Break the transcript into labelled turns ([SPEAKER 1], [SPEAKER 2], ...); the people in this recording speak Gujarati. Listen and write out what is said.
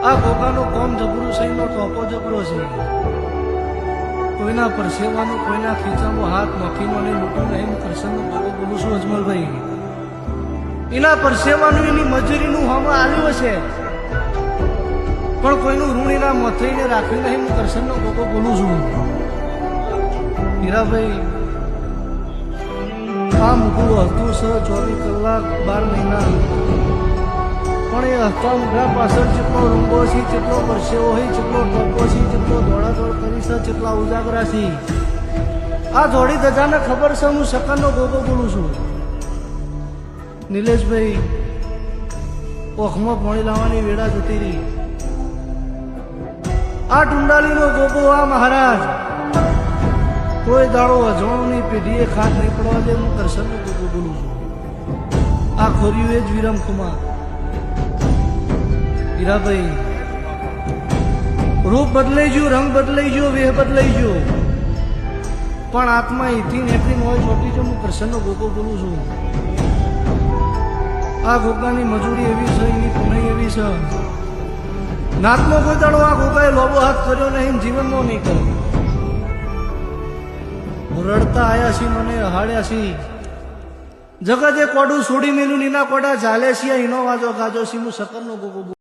[SPEAKER 1] આ ગોગાનું કોમ જબરું છે, એનો ટોપો જબરો છે. કોઈના પરસેવાનું, કોઈના ખીચામાં હાથ નોખીનો નહીં, મોટું નહીં. હું કૃષ્ણનો ગોગો બોલું છું અજમલભાઈ. એના પરસેવાનું, એની મજૂરીનું હમણાં આવ્યું છે, પણ કોઈનું ઋણ એના મથઈને રાખ્યું નહીં. હું કૃષ્ણનો ગોગો બોલું છું. હીરાભાઈ, આ મૂકું હતું છે 24 કલાક 12 મહિના, પણ એ હસતા મુગડા પાછળ જેટલો રંગો છે, જેટલો પરસેવો હોય, જેટલો ટોપો છે, જેટલો દોડાદોડ કરી છે, જેટલા ઉજાગરા છે, આ દોડી ધજાને ખબર છે. હું શકનનો ગોગો બોલું છું. નિલેશભાઈ, ઓખમાં પાણી લાવવાની વેળા જતી રહી. આ ટુંડાલીનો ગોગો, આ મહારાજ કોઈ દાડો અજવાણુની પેઢીએ ખાટ નહીં પડવા દે. હું કરશનનો ગોગો બોલું છું. આ ખોર્યું એ જ વિરમકુમાર. હીરાભાઈ, રૂપ બદલાઈ ગયું, રંગ બદલાઈ ગયો, વેહ બદલાઈ ગયો, પણ આત્મા એથી નેટરી મોય ચોટી છે. હું કૃષ્ણનો ગોગો બોલું છું. આ ગોગાની મજૂરી એવી છે, એની પુનાઈ એવી છે. નાતનો કોઈ દાડો આ ગોગાએ લોબો હાથ કર્યો નહીં, જીવનમાં નહીં કર્યો. રડતા આયા છી, મને હાડ્યા છી. જગતે કોડું છોડી મેલું, નીના કોડા ઝાલે છે, એનો વાજો ગાજો છે. હું શકનનો ગોગો